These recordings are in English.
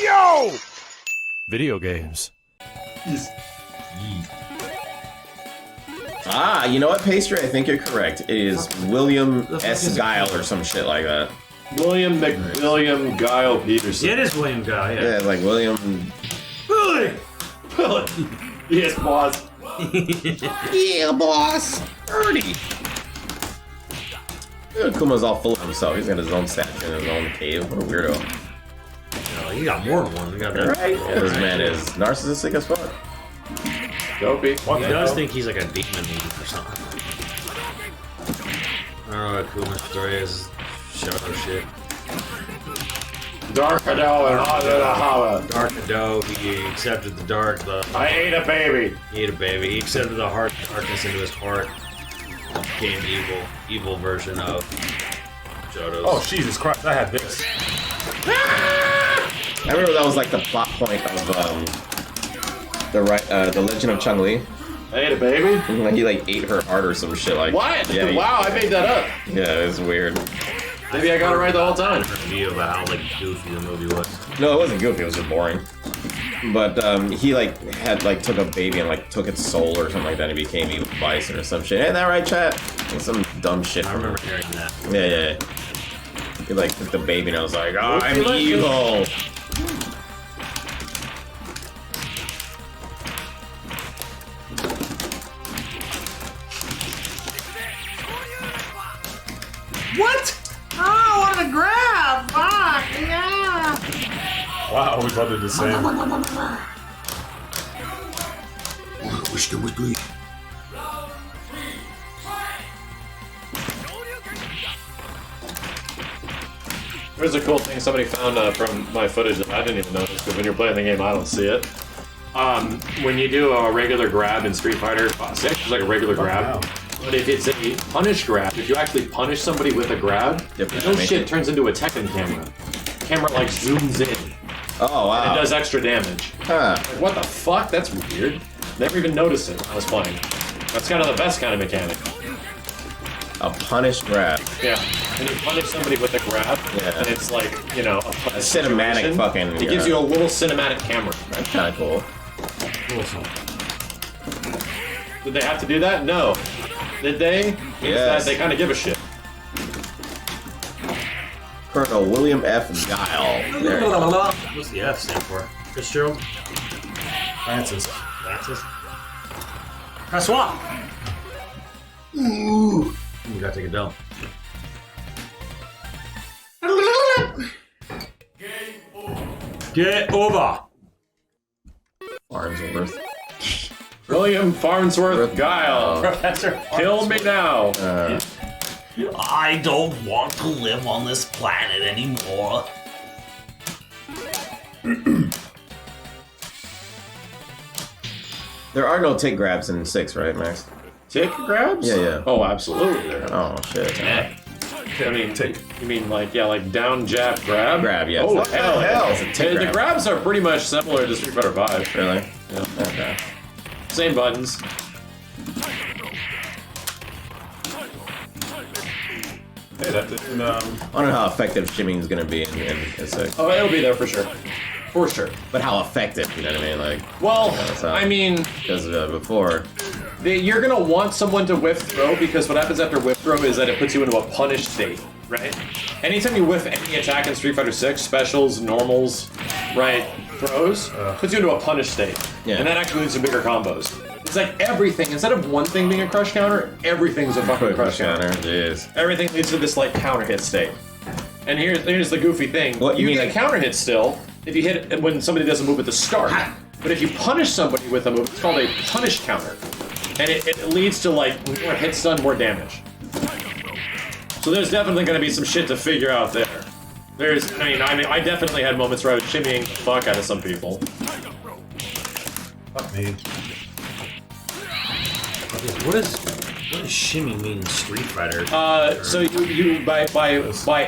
Yo! Video games. Ah, you know what, Pastry? I think you're correct. It is William S. Guile or some shit like that. William Guile Peterson. Yeah, it is William Guile, Yeah, like William... Willie! Yes, boss. Yeah, boss! Ernie! Kuma's all full of himself. He's got his own statue in his own cave. What a weirdo. No, you got more than one. You got Right? Yeah, this man is narcissistic as fuck. Dopey. He does think he's like a demon or something. I don't know what Kuma's story is. Shadow shit. Dark Ado and Holla. Dark Ado, he accepted the dark. I ate a baby. He ate a baby. He accepted the darkness into his heart. Became evil version of Jodo's. Oh, Jesus Christ, I had this. I remember that was like the plot point of the Legend of Chun-Li. I ate a baby? Like he like ate her heart or some shit like. What? Yeah, Wow, I made that up. Yeah, it was weird. Maybe I got it right the whole time. Review about how like goofy the movie was. No, it wasn't goofy. It was just boring. But he like had like took a baby and like took its soul or something like that and he became evil bison or some shit. Ain't that right, chat? Like, some dumb shit. I remember hearing that. Yeah. He like took the baby and I was like, oh, I'm evil. What? Oh, I wanted to grab! Fuck! Yeah! Wow, we both did the same. There's a cool thing somebody found from my footage that I didn't even notice, because when you're playing the game, I don't see it. When you do a regular grab in Street Fighter 6, it's like a regular grab. But if it's a punish grab, if you actually punish somebody with a grab, no shit turns into a Tekken camera. Camera like zooms in. Oh wow. And it does extra damage. Huh. Like, what the fuck? That's weird. Never even noticed it when I was playing. That's kind of the best kind of mechanic. A punish grab. Yeah. When you punish somebody with a grab, and it's like, you know, a cinematic fucking... It gives you a little cinematic camera. That's kind of cool. Awesome. Did they have to do that? No. Did they? Yes. They kind of give a shit. Colonel William F. Guile. There you go. What's the F stand for? Fitzgerald? Francis. Francois! Ooh. You gotta take a dump. Get over! Farnsworth. William Farnsworth Guile. Professor Kill me now. I don't want to live on this planet anymore. There are no tick grabs in 6, right, Max? Tick grabs? Yeah. Oh, absolutely. There. Oh, shit. I mean, you mean like, yeah, like down jab grab? Grab, yeah. Oh, What the hell. hell? It's a tick The grab. grabs are pretty much similar to Street Fighter 5. Really? Yeah. Okay. Same buttons. Hey, that didn't, I don't know how effective shimming is gonna be in 6. Oh, it'll be there for sure. For sure. But how effective, you know what I mean? Like, Well, so- I mean, because before... you're gonna want someone to whiff throw, because what happens after whiff throw is that it puts you into a punished state, right? Anytime you whiff any attack in Street Fighter 6, specials, normals, right, throws, puts you into a punished state. Yeah. And that actually leads to bigger combos. It's like everything, instead of one thing being a crush counter, everything's a fucking crush counter. Jeez. Everything leads to this like counter hit state. And here's the goofy thing. What, you mean get like- counter hit still if you hit it when somebody doesn't move at the start. But if you punish somebody with a move, it's called a punish counter. And it leads to like more hit stun, more damage. So there's definitely going to be some shit to figure out there. I definitely had moments where I was shimmying the fuck out of some people. fuck me. What does shimmy mean in Street Fighter? So you by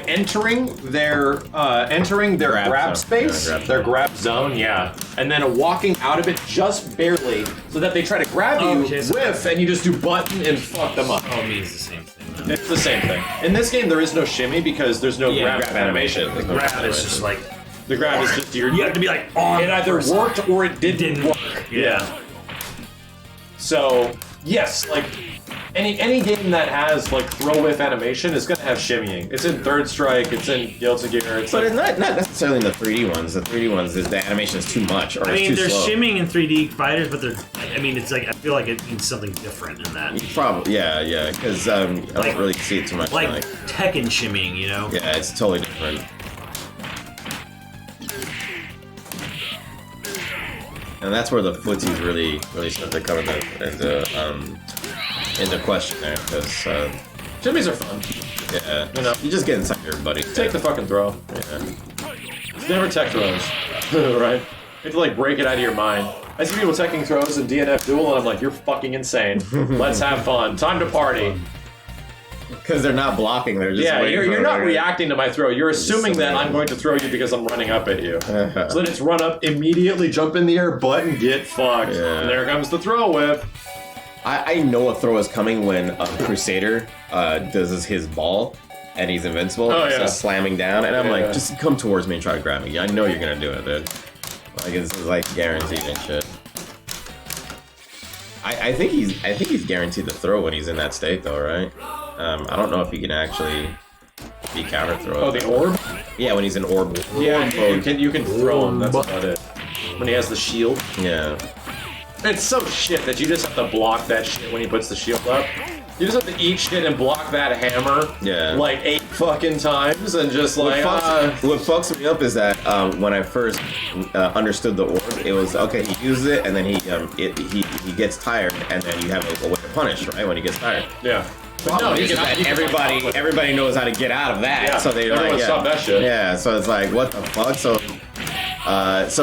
entering their grab space, Yeah, grab their zone. grab zone, yeah, and then walking out of it just barely, so that they try to grab you, Okay, so- whiff, and you just do button and fuck them up. Oh, it means the same thing. It's the same thing. In this game, there is no shimmy because there's no grab animation. There's no Grab is animation. just like The grab is just You have to be like on. it either worked or it didn't work. Yeah. So yes, like any game that has like throw whiff animation is gonna have shimmying. It's in Third Strike, it's in Guilty Gear. It's But like, it's not necessarily in the 3D ones. The 3D ones is the animation is too much, or I it's mean, too there's slow. shimming in 3D fighters, but they're. I mean, it's like I feel like it means something different in that. Probably, yeah, because I don't really see it too much. Like Tekken shimmying, you know? Yeah, it's totally different. And that's where the footsies really start to come into question there, because shimmies are fun. yeah, You know. you just get inside your buddy. Take the fucking throw. Yeah. It's never tech throws, right? You have to like break it out of your mind. I see people teching throws in DNF Duel, and I'm like, you're fucking insane. Let's have fun. Time to party. Because they're not blocking, they're just Yeah, waiting you're for not it. reacting to my throw. You're assuming that I'm going to throw you because I'm running up at you. So then it's run up, immediately jump in the air, button, get fucked. Yeah. And there comes the throw whip. I know a throw is coming when a Crusader does his ball and he's invincible. Oh, so yeah. slamming down, and I'm Yeah. like, just come towards me and try to grab me. I know you're gonna do it, dude. Like it's like guaranteed and shit. I think he's guaranteed to throw when he's in that state though, right? I don't know if he can actually be counter throw. Oh, the orb? Yeah, when he's in orb. Yeah, you can throw him. That's about it. When he has the shield. Yeah. It's so shit that you just have to block that shit when he puts the shield up. You just have to eat shit and block that hammer Yeah. like 8 fucking times and just like, What fucks me up is that when I first understood the orb, it was okay. He uses it and then he gets tired, and then you have a way to punish, right? When he gets tired. yeah. But no, you can everybody knows how to get out of that. Yeah, So they everyone stop that shit. Yeah, so it's like what the fuck. So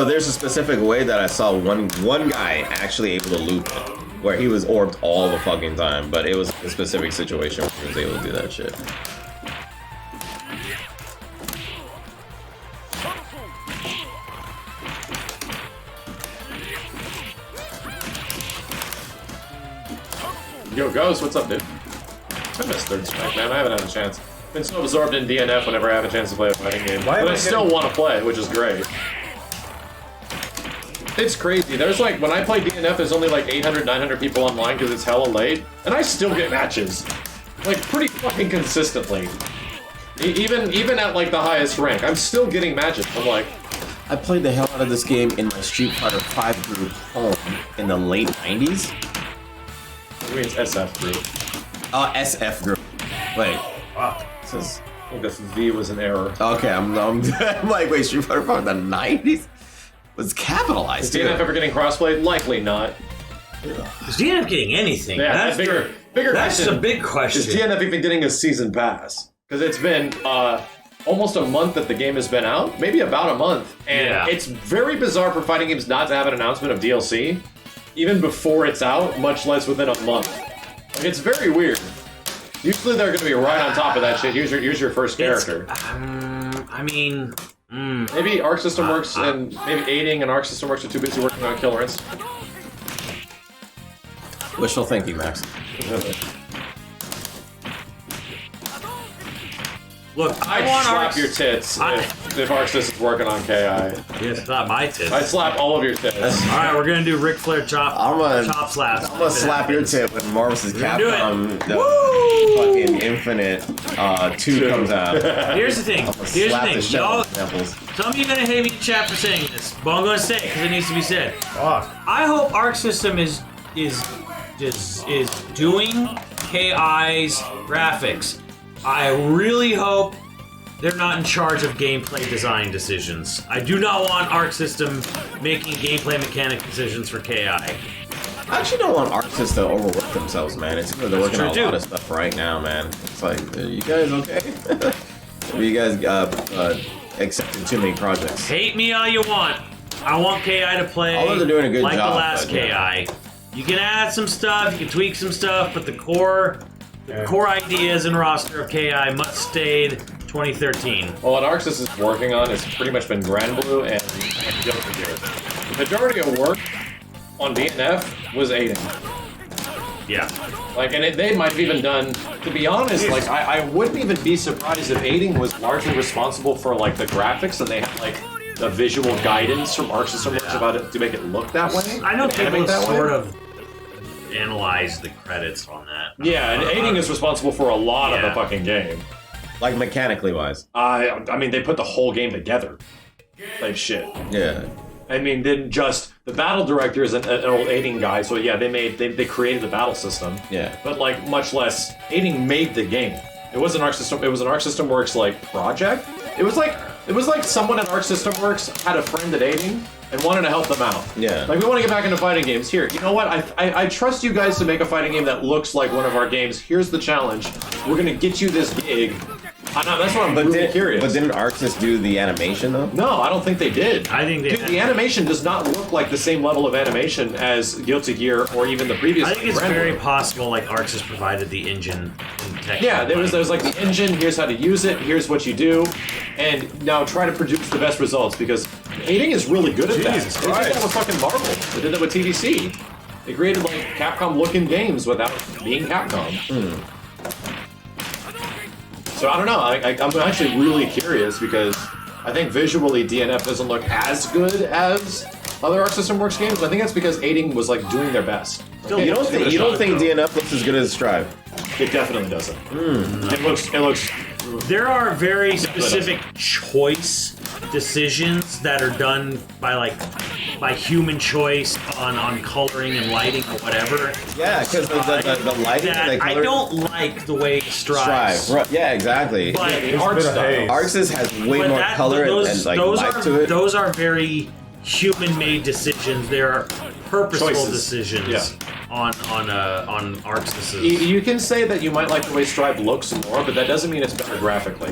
there's a specific way that I saw one guy actually able to loop it, where he was orbed all the fucking time, but it was a specific situation where he was able to do that shit. Yo, Ghost, what's up, dude? I missed Third Strike, man. I haven't had a chance. Been so absorbed in DNF whenever I have a chance to play a fighting game. Why am But I I still getting- want to play, which is great. It's crazy. There's like, when I play DNF, there's only like 800, 900 people online because it's hella late. And I still get matches. Like, pretty fucking consistently. Even at like the highest rank, I'm still getting matches. I'm like, I played the hell out of this game in my Street Fighter 5 group home in the late 90s. I mean, it's SF group. SF group. Wait. Wow. This is... I think the V was an error. Okay, I'm like, wait, Street Fighter 5 in the 90s? Was capitalized, Is DNF dude. ever getting crossplay? Likely not. Is DNF getting anything? Yeah, that's bigger That's question. the big question. Is DNF even getting a season pass? Because it's been almost a month that the game has been out, maybe about a month, and Yeah. it's very bizarre for fighting games not to have an announcement of DLC, even before it's out, much less within a month. Like, it's very weird. Usually they're going to be right on top of that shit. Here's your first character. I mean, Maybe Arc System Works and maybe aiding and Arc System Works are too busy working on Killer Instinct. Wishful thinking, Max. look, I'd I want slap Arcs. your tits if Arc System's working on KI. It's not my tits. I'd slap all of your tits. All right, we're gonna do Ric Flair chop slaps. I'm gonna slap your tip when Marvel's do Capcom it. the fucking Infinite 2 comes out. Here's the thing. Here's the Slap thing. the shit out Y'all, of nipples. some of you are gonna hate me in chat for saying this, but I'm gonna say it because it needs to be said. Fuck. I hope Arc System is doing KI's graphics. I really hope they're not in charge of gameplay design decisions. I do not want Arc System making gameplay mechanic decisions for KI. I actually don't want artists to overwork themselves, man. It's they're working on a lot of stuff right now, man. It's like, are you guys okay? Are you guys accepting too many projects? Hate me all you want. I want KI to play Although they're doing a good like job, the last but, yeah. KI. You can add some stuff, you can tweak some stuff, but the core ideas and roster of KI must stayed 2013. Well, what Arc System is working on has pretty much been Grand Blue and Guilty Gear. The majority of work on DNF was aiding. Yeah. Like, and they might have even done, to be honest, like, I wouldn't even be surprised if aiding was largely responsible for, like, the graphics, and they had, like, a visual guidance from Arc System Works about it to make it look that way. I know and people animate have that way. sort of analyzed the credits on that. Yeah, and aiding is responsible for a lot of the Yeah. fucking game. Like mechanically wise. I mean, they put the whole game together. Type shit. Yeah. I mean, didn't just the battle director is an old aiding guy, so yeah, they created the battle system. Yeah. But like much less, aiding made the game. It was an Arc System. It was an Arc System Works like project. It was like someone at Arc System Works had a friend at aiding and wanted to help them out. Yeah. Like we want to get back into fighting games. Here, you know what? I trust you guys to make a fighting game that looks like one of our games. Here's the challenge. We're gonna get you this gig. I know, that's what I'm really curious. But didn't Arxis do the animation though? No, I don't think they did. I think they Dude, the animation does not look like the same level of animation as Guilty Gear or even the previous. I think it's Grand very Blue. possible like Arxis provided the engine and tech. Yeah, there was like the engine. Here's how to use it. Here's what you do, and now try to produce the best results because aiding is really good at Jesus that. They did Christ. that with fucking Marvel. They did that with TDC. They created like Capcom-looking games without being Capcom. So I don't know. I'm actually really curious because I think visually DNF doesn't look as good as other Arc System Works games. I think that's because aiding was like doing their best. Okay, You don't give it a think shot. DNF looks as good as Strive? It definitely doesn't. It looks. There are very specific choice decisions that are done by human choice on coloring and lighting or whatever. Yeah, because the lighting That and the I color. don't like the way it strives. Strive. Right. Yeah, exactly. But, The art bit of style. haze. Arxis has way but more that- color those, and like those life are to it. those are very human-made decisions. They're purposeful Choices. decisions Yeah. on Arxis's. You can say that you might like the way Strive looks more, but that doesn't mean it's better graphically.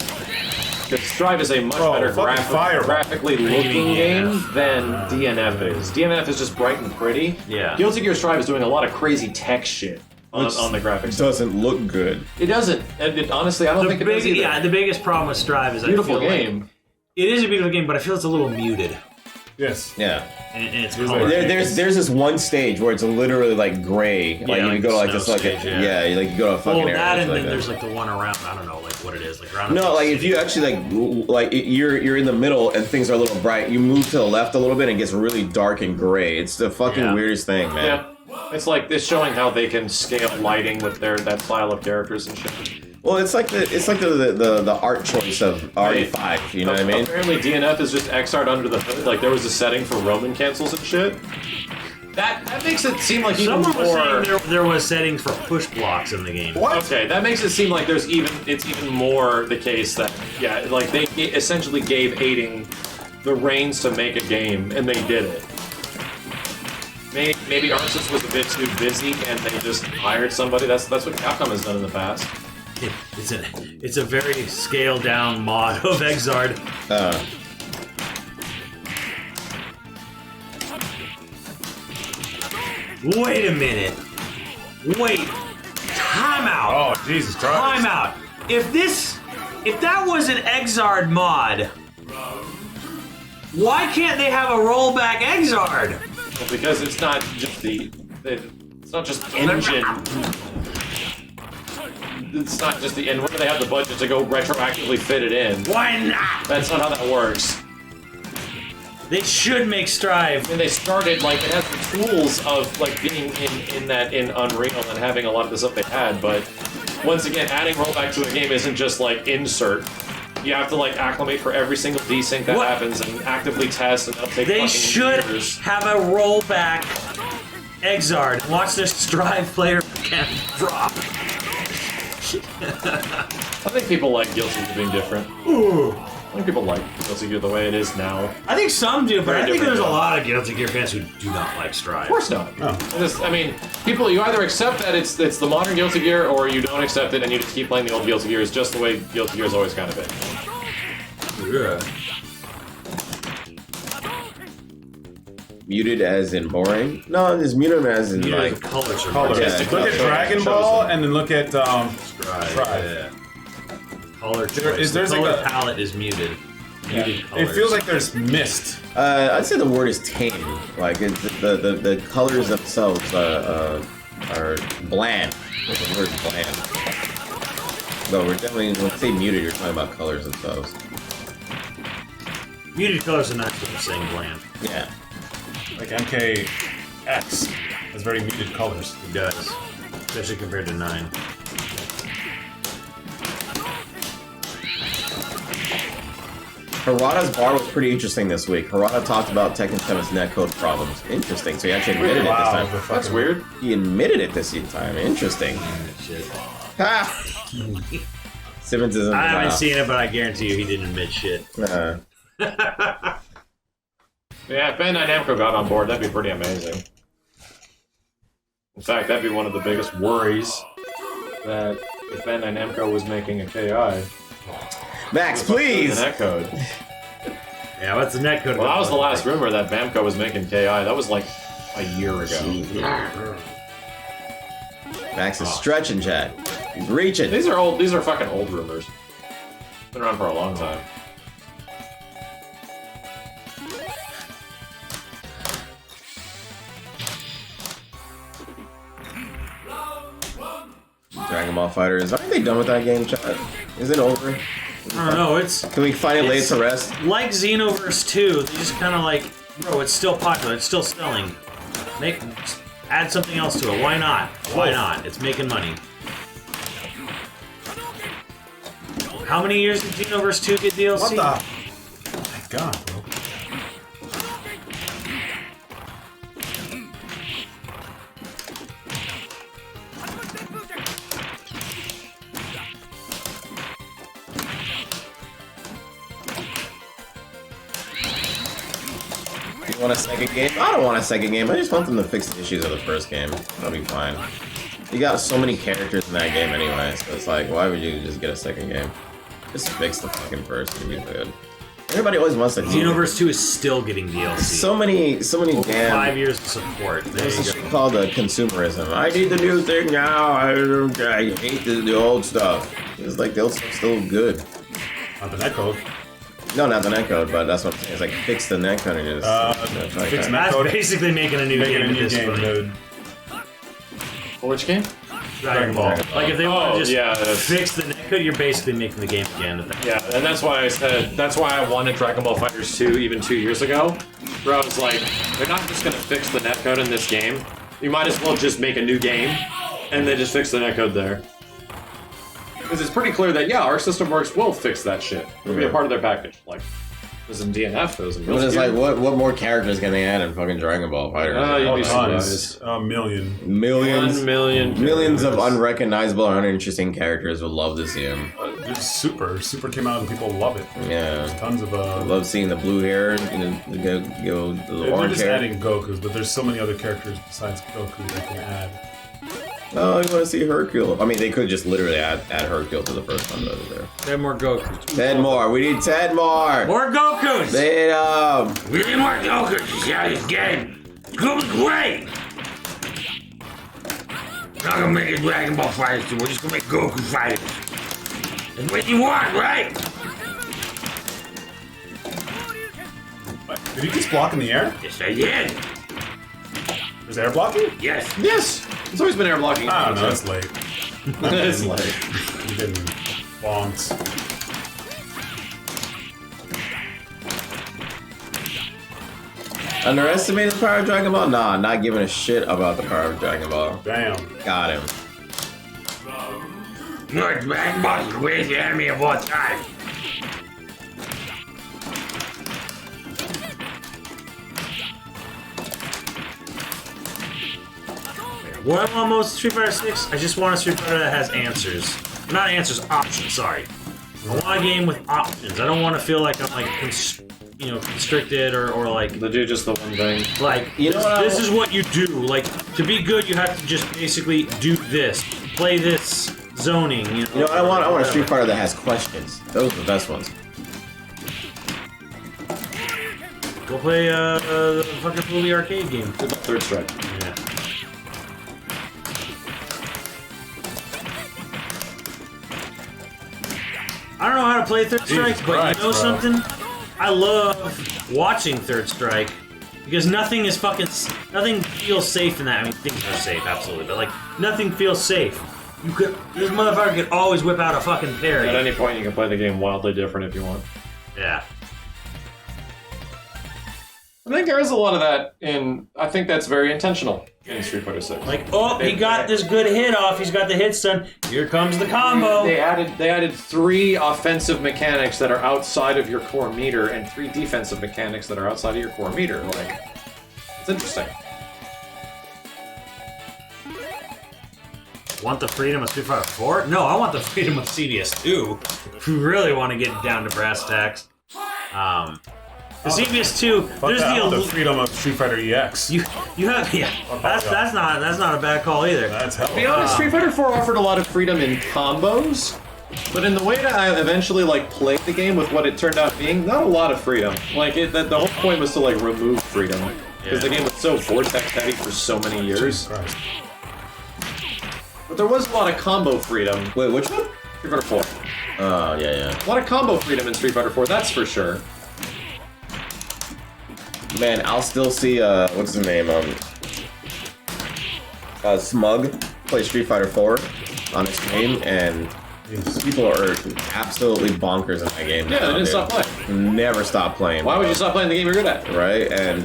Because Strive is a much Bro, better fucking fire. graphically looking Yeah. game than DNF is. DNF is just bright and pretty. Yeah. Guilty Gear Strive is doing a lot of crazy tech shit on the graphics. doesn't look good. It doesn't. Honestly, I don't think it does either. The biggest problem with Strive is Beautiful I feel game. Like it is a beautiful game, but I feel it's a little muted. Yes. Yeah. And it's color. There's this one stage where it's literally like gray. Like Yeah, you like go to like snow this like stage, yeah, like you go to a fucking Well, area. that it's and like then that. there's like the one around. I don't know, like what it is, like around. No, like if you actually you're in the middle and things are a little bright, you move to the left a little bit and it gets really dark and gray. It's the fucking Yeah. weirdest thing, man. Yeah. It's like it's showing how they can scale lighting with that style of characters and shit. Well, it's like the art choice of RE5. You know what I mean? Apparently DNF is just X art under the hood. Like there was a setting for Roman cancels and shit. That makes it seem like even Someone was more. saying there was settings for push blocks in the game. Okay, that makes it seem like it's even more the case that like they essentially gave aiding the reins to make a game and they did it. Maybe Arxis was a bit too busy and they just hired somebody. That's what Capcom has done in the past. It's a very scaled down mod of Exard. Wait a minute. Wait. Time out. Oh, Jesus Christ. Time out. If that was an Exard mod, why can't they have a rollback Exard? Well, because it's not just it's not just engine. It's not just the end. Where do they have the budget to go retroactively fit it in? Why not? That's not how that works. They should make Strive. And they started like it has the tools of like being in Unreal and having a lot of the stuff they had, but once again, adding rollback to a game isn't just like insert. You have to like acclimate for every single desync that What? happens and actively test, and that'll take They fucking should years. have a rollback Exard. Watch their Strive player count drop. I think people like Guilty Gear being different. I think people like Guilty Gear the way it is now. I think some do, but Very I think different there's a though. lot of Guilty Gear fans who do not like Strive. Of course not. I mean, people, you either accept that it's the modern Guilty Gear, or you don't accept it and you just keep playing the old Guilty Gears just the way Guilty Gear's always kind of been. Yeah. Muted as in boring? No, it's muted as in Yeah, like. the colors are Colors. Yeah. Look at Dragon Ball and then look at Strive. Strive. Yeah. Color There- choice. there's the like color a- palette is muted. Muted It colors. feels like there's mist. I'd say the word is tame. Like the colors themselves are bland. Like, the word is bland. No, we're definitely when we say muted, you're talking about colors themselves. Muted colors are not what I'm saying, bland. Yeah. Like MKX has very muted colors. It does. Especially compared to 9. Harada's bar was pretty interesting this week. Harada talked about Tekken 7's netcode problems. Interesting. So he actually admitted it this Wow, time. That's weird. He admitted it this time. Interesting. Shit. Ha! Simmons isn't. I haven't seen it, but I guarantee you he didn't admit shit. Yeah, if Bandai Namco got on board, that'd be pretty amazing. In fact, that'd be one of the biggest worries, that if Bandai Namco was making a KI... Max, please! The netcode. Yeah, what's the netcode? Well, that was the last rumor that Bamco was making KI. That was like a year ago. Max is stretching, chat. He's reaching. These are fucking old rumors. Been around for a long time. Dragon Ball FighterZ. Aren't they done with that game, chat? Is it over? I don't know, it's... Can we finally lay it to rest? Like Xenoverse 2, they just kind of like, bro, it's still popular, it's still selling. Add something else to it, why not? Why not? It's making money. How many years did Xenoverse 2 get DLC? What the? Oh my god, bro. You want a second game? I don't want a second game. I just want them to fix the issues of the first game. That'll be fine. You got so many characters in that game anyway, so it's like, why would you just get a second game? Just fix the fucking first and be good. Everybody always wants to. Xenoverse 2 is still getting DLC. So many damn. 5 years of support. There There's you this go. shit called consumerism. I need the new thing now. I hate the old stuff. It's like the old stuff's still good. On the netcode. No, not the netcode, but that's what I'm saying. It's like fix the netcode and just like fix that. That's netcode. basically making a new Making game a at new this game, point. dude. Which game? Dragon Ball. Like if they want Oh, to just yeah, that's- fix the netcode, you're basically making the game again. Yeah, and that's why I said, that's why I wanted Dragon Ball FighterZ 2 even 2 years ago. Where I was like, they're not just gonna fix the netcode in this game. You might as well just make a new game, and then just fix the netcode there. Because it's pretty clear that, yeah, Arc System Works will fix that shit. It'll be a part of their package. Like, it was in DNF, it was in But it's like, what more characters can they add in fucking Dragon Ball FighterZ? you'd be Tons. surprised. A million. Millions. 1 million. Millions of unrecognizable or uninteresting characters would love to see him. Dude, Super came out and people love it. Yeah. Tons of I love seeing the blue hair and the they're orange just hair. adding Goku's, but there's so many other characters besides Goku they can add. Oh, you want to see Hercule? I mean, they could just literally add Hercule to the first one over there. 10 more Gokus. 10 more. We need 10 more. More Gokus! They, We need more Gokus to see how this game. It's gonna be great! We're not gonna make a Dragon Ball FighterZ, we're just gonna make Goku fighters. That's what you want, right? Did he just block in the air? Yes, I did. Is air blocking? Yes. Yes! It's always been air blocking. I don't know, it's late. It's like, You've been bonks. underestimated the power of Dragon Ball? Nah, not giving a shit about the power of Dragon Ball. Damn. Got him. No, Dragon Ball is the greatest enemy of all time. What I want most of Street Fighter 6? I just want a Street Fighter that has answers. Not answers, options, sorry. I want a game with options. I don't want to feel like I'm like constricted or like they do just the one thing. You know what this is what you do. Like to be good, you have to just basically do this, play this zoning. You know You know what I want a Street Fighter that has questions. Those are the best ones. Go play the fucking movie arcade game. What about Third Strike? Yeah. I don't know how to play Third Strike, but Christ, you know bro. something? I love watching Third Strike because nothing feels safe in that. I mean, things are safe, absolutely, but like nothing feels safe. This motherfucker could always whip out a fucking parry. At any point, you can play the game wildly different if you want. Yeah. I think there is a lot of that in. I think that's very intentional in Street Fighter 6. Like, oh, he got this good hit off. He's got the hits done. Here comes the combo. They added 3 offensive mechanics that are outside of your core meter and 3 defensive mechanics that are outside of your core meter. Like, it's interesting. Want the freedom of Street Fighter 4? No, I want the freedom of CPS 2. If we really want to get down to brass tacks. The CPS 2, there's the freedom of Street Fighter EX. You have that's not a bad call either. That's hell. To be honest, Street Fighter 4 offered a lot of freedom in combos, but in the way that I eventually like played the game with what it turned out being, not a lot of freedom. Like the whole point was to like remove freedom because the game was so vortex heavy for so many years. Christ. But there was a lot of combo freedom. Wait, which one? Street Fighter 4. Oh, yeah. A lot of combo freedom in Street Fighter 4, that's for sure. Man, I'll still see, what's his name, Smug play Street Fighter 4 on his stream, and people are absolutely bonkers in that game. Yeah, they didn't stop playing. Never stop playing. Why would you stop playing the game you're good at? Right, and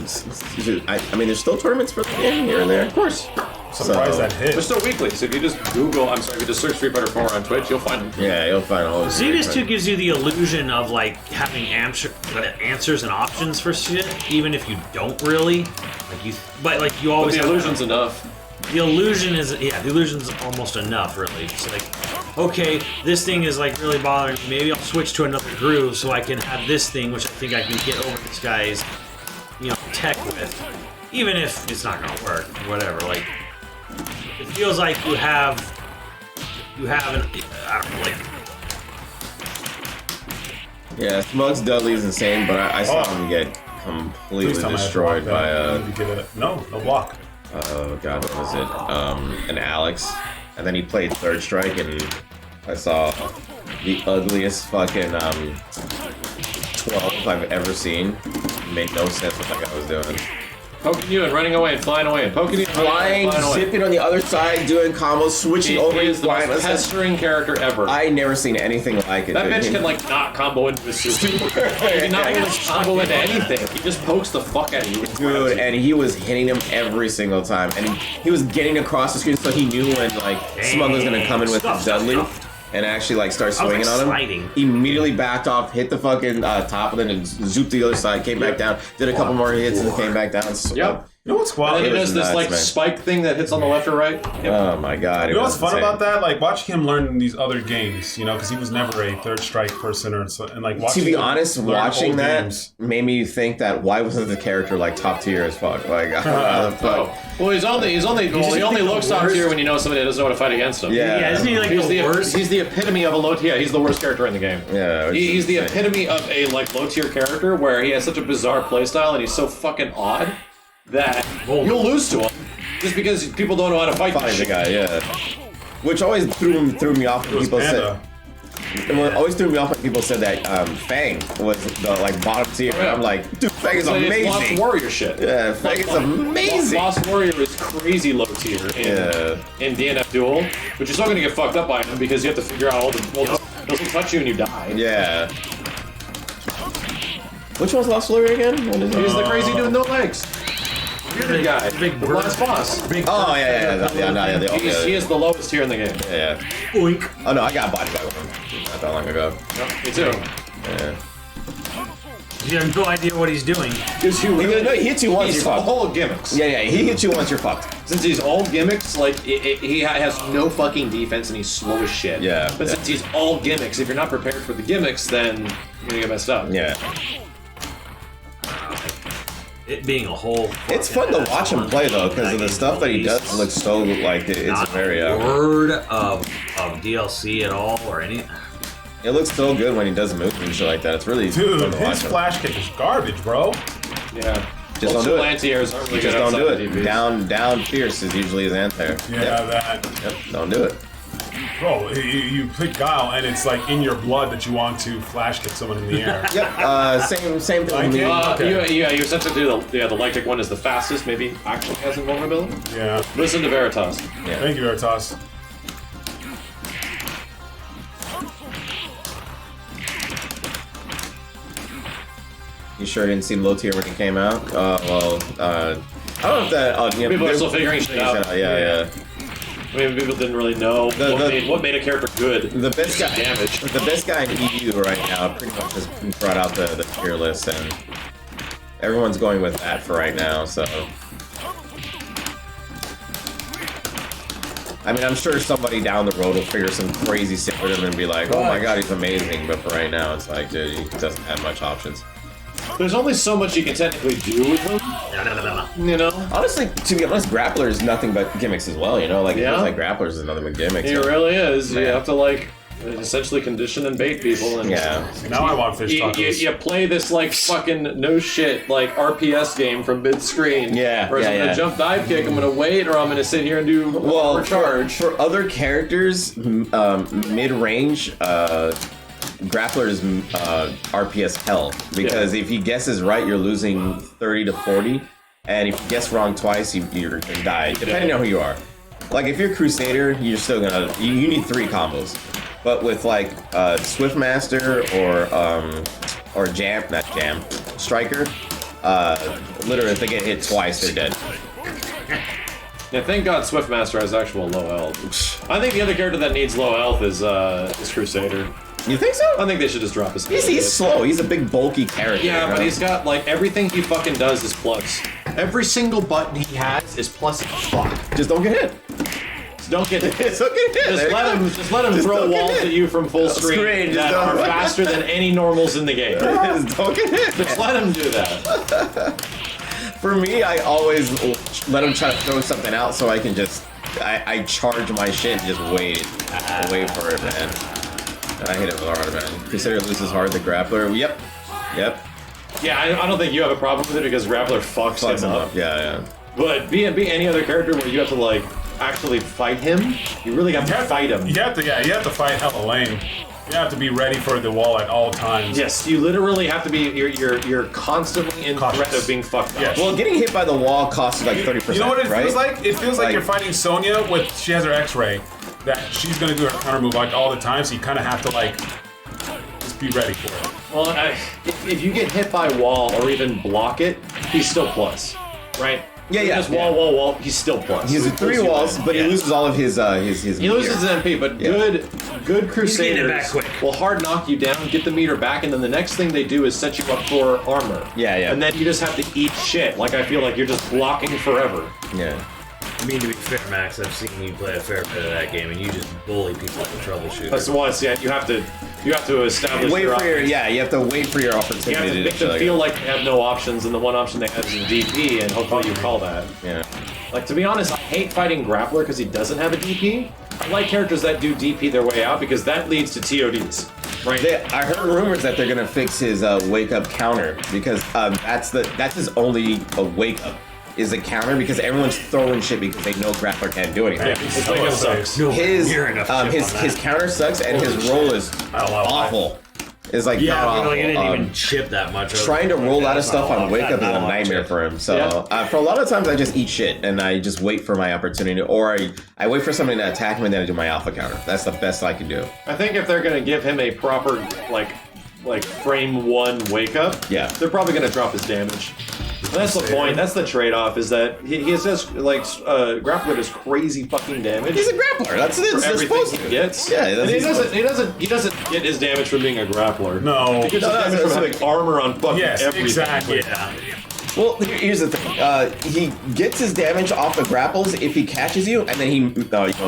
I mean, there's still tournaments for the game here and there. Of course. Surprised that hit. They're still weekly, so if you just Google, if you just search Street Fighter 4 on Twitch, you'll find them. Yeah, you'll find all those. CPS 2 gives you the illusion of like having answers and options for shit, even if you don't really. But you always. But the illusion's enough. The illusion is the illusion's almost enough, really. It's like, okay, this thing is like really bothering me. Maybe I'll switch to another groove so I can have this thing, which I think I can get over this guy's, tech with, even if it's not gonna work. Whatever, like. It feels like you have I don't know, like. Yeah, Smug's Dudley is insane, but I saw him get completely destroyed by no block. Oh god, what was it? An Alex, and then he played Third Strike, and I saw the ugliest fucking 12 I've ever seen. It made no sense what that guy was doing. Poking you and running away and flying away and poking you and Flying, zipping on the other side, doing combos, switching over. He is the most pestering character ever. I never seen anything like it. That bitch can like not combo into the super. He can not even combo into anything. He just pokes the fuck out of you. Dude, and he was hitting him every single time, and he was getting across the screen, so he knew when like Smug was gonna come in with his Dudley. And actually like start swinging on him. Sliding. He immediately backed off, hit the fucking top, and then zooped the other side, came back down, did a couple more hits, and came back down. So, yep. You know what's wild? And then he does this nuts, like man. spike thing that hits on the left or right. Yep. Oh my god! You know what's fun about that? Like watching him learn these other games, because he was never a Third Strike person, and like watching. To be honest, watching that games. made me think that why wasn't the character like top tier as fuck? Like, how the fuck? Well, he only looks top tier when you know somebody that doesn't know how to fight against him. Yeah. Isn't he like the worst? He's the epitome of a low tier. Yeah, he's the worst character in the game. Yeah, He's the epitome of a like low tier character where he has such a bizarre playstyle and he's so fucking odd that you'll lose to him just because people don't know how to fight the guy. Yeah, which always threw me off when people said. It always threw me off when people said that Fang was the like bottom tier. Oh, yeah. I'm like, dude, Fang is It's amazing. Lost Warrior shit. Yeah, Fang is amazing. Lost Warrior is crazy low tier in DNF Duel, but you're still gonna get fucked up by him because you have to figure out all the. He'll touch you and you die. Yeah. Which one's Lost Warrior again? What is it? He's the crazy dude with no legs. Bearded guy. Big the last boss. He is the lowest tier in the game. Yeah. Oink. Oh no, I got bodied by one not that long ago. Me too. Yeah. You have no idea what he's doing. He hits you once, He's you're fucked. all gimmicks. Yeah, he hits you once, you're fucked. Since he's all gimmicks, like he has no fucking defense and he's slow as shit. Yeah. But since he's all gimmicks, if you're not prepared for the gimmicks, then you're gonna get messed up. Yeah. It being a whole. It's fun to watch him play though, because of the stuff that he does looks so like it's not very. a word of DLC at all or anything. It looks so good when he does moves and shit like that. It's really Dude, fun to watch his him. flash kick is garbage, bro. Yeah. Just don't do it. Lantiers aren't really Just good don't do outside it. the DPs. Down fierce is usually his anti. Yeah, that. Yep, don't do it. Bro, you pick Guile, and it's like in your blood that you want to flash kick someone in the air. Yep, same thing with me. Okay. You essentially do the light kick one is the fastest, maybe actually has invulnerability. Yeah. Listen to Veritas. Yeah. Thank you, Veritas. You sure didn't seem low tier when it came out? Well, I don't know if that. People are still figuring shit out. Yeah. I mean, people didn't really know what made a character good. The best guy, damage. The best guy in EU right now pretty much has brought out the tier list, and everyone's going with that for right now. So, I mean, I'm sure somebody down the road will figure some crazy shit with him and be like, "Oh my god, he's amazing." But for right now, it's like, dude, he doesn't have much options. There's only so much you can technically do with them. You know? Honestly, to be honest, grappler is nothing but gimmicks as well, you know? Like, Yeah. it feels like grapplers is nothing but gimmicks. It so. really is. You Yeah. have to, like, essentially condition and bait people. And Yeah. Now I want fish tacos. you play this, like, fucking no shit, like, RPS game from mid-screen. Yeah, Whereas yeah, I'm gonna yeah. jump dive kick, I'm gonna wait, or I'm gonna sit here and do Well, recharge. for other characters, mid-range, grappler is RPS hell. Because if he guesses right, you're losing 30 to 40. And if you guess wrong twice, you're gonna die, depending on who you are. Like, if you're Crusader, you're still gonna... You need 3 combos. But with, like, Swiftmaster or Striker, literally, if they get hit twice, they're dead. Yeah, thank God Swiftmaster has actual low health. I think the other character that needs low health is Crusader. You think so? I think they should just drop his He's slow. He's a big, bulky character. Yeah, you know? but he's got, like, everything he fucking does is plus. Every single button he has is plus as fuck. Just don't get hit. So don't get hit. Just don't get hit. Just let him Just throw don't get walls hit. at you from full screen just that don't- are faster than any normals in the game. Just don't get hit. Just let him do that. For me, I always let him try to throw something out so I can just... I charge my shit and just wait. Wait for it, man. And I hit it hard, man. Crusader loses hard, the grappler. Yep. Yeah, I don't think you have a problem with it because Grappler fucks him up. Yeah. But be any other character where you have to, like, actually fight him, you really have to fight him. You have to fight hella lane. You have to be ready for the wall at all times. Yes, you literally have to be. You're constantly in threat of being fucked up. Yes. Well, getting hit by the wall costs like 30%, You know what it right? feels like? It feels like you're fighting Sonya with she has her X-ray. That she's gonna do her counter move like all the time, so you kind of have to like just be ready for it. Well, if you get hit by wall or even block it, he's still plus, right? Yeah. Just wall. He's still plus. He has 3 walls, but he loses all of his He loses his MP, but good getting Crusaders it back quick. will hard knock you down, get the meter back, and then the next thing they do is set you up for armor. Yeah. And then you just have to eat shit. Like, I feel like you're just blocking forever. Yeah. I mean, to be fair, Max, I've seen you play a fair bit of that game, and you just bully people like a troubleshooter. That's why you have to establish You your have to wait for your You opportunity have to make them feel like they have no options, and the one option they have is DP, and hopefully you call that. Yeah. Like, to be honest, I hate fighting Grappler because he doesn't have a DP. I like characters that do DP their way out because that leads to TODs, right? I heard rumors that they're gonna fix his wake up counter because that's his only wake up is a counter because everyone's throwing shit because they know Grappler can't do anything. His wake up sucks. His counter sucks and his roll is awful. It's like Yeah, not you know, awful. you didn't even chip that much. Trying to roll out of stuff on wake up is a nightmare for. for him. So for a lot of times I just eat shit and I just wait for my opportunity, or I wait for somebody to attack me and then I do my alpha counter. That's the best I can do. I think if they're gonna give him a proper like frame 1 wake up, Yeah. they're probably gonna drop his damage. And that's the point. That's the trade-off. Is that he has just like Grappler does crazy fucking damage. He's a grappler. That's it. for It's everything supposed he to. gets. Yeah, and he doesn't get his damage from being a grappler. No. He gets his damage from having armor on fucking Yes, everything. exactly. Yeah. Well, here's the thing. He gets his damage off the grapples if he catches you, and then he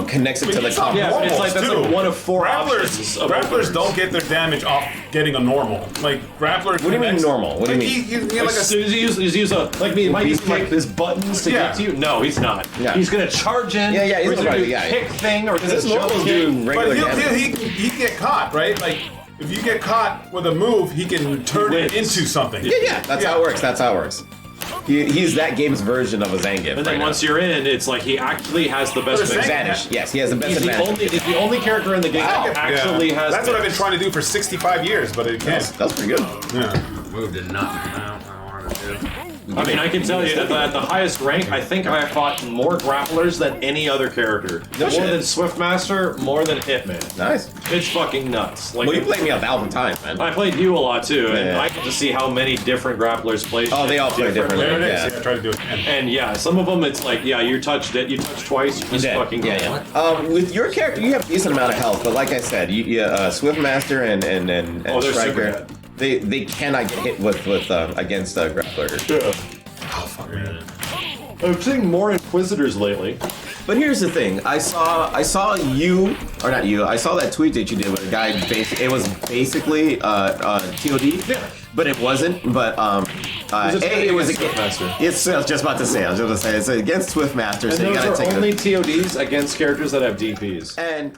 connects it to the combo. Yeah, it's like that's like 1 of 4 options. Grapplers don't get their damage off getting a normal. Like grappler. What do you mean normal? What do you mean? He's use his buttons to get to you. No, he's not. Yeah. He's gonna charge in. Yeah, or he's he's gonna right, do yeah. kick thing, or His his normals do But regular damage. he get caught, right? Like if you get caught with a move, he can turn it into something. Yeah. That's how it works. That's how it works. He's that game's version of a Zangief. And then once you're in, it's like he actually has the best But a advantage. Vanish. Yes, he has the best He's advantage. the only character in the game that actually has. That's what I've been trying to do for 65 years, but it can't. That's pretty good. Yeah. Move did not. I don't know what to do. I mean, I can tell you that at the highest rank, I think I fought more grapplers than any other character. No more shit. than Swiftmaster, more than Hitman. Nice. It's fucking nuts. Like, Well, you played me 1,000 times, man. I played you a lot too, and Yeah. I get to see how many different grapplers play. Oh, they all play differently. There it is. Yeah. Yeah, I tried to do it again. And yeah, some of them it's like, yeah, you touched it, you touched twice, you just Yeah, fucking go. yeah, yeah. With your character, you have a decent amount of health, but like I said, Swiftmaster and Oh, they're super Striker, good. they cannot get hit with against grapplers. Yeah. Oh, fuck, man. I'm seeing more Inquisitors lately. But here's the thing: I saw you, or not you. I saw that tweet that you did with a guy. It was basically TOD, but it wasn't. But it was against Swiftmaster. It's I was just about to say. I was just going to say it's against Swiftmaster, And so you those gotta are take only it. TODs against characters that have DPs. And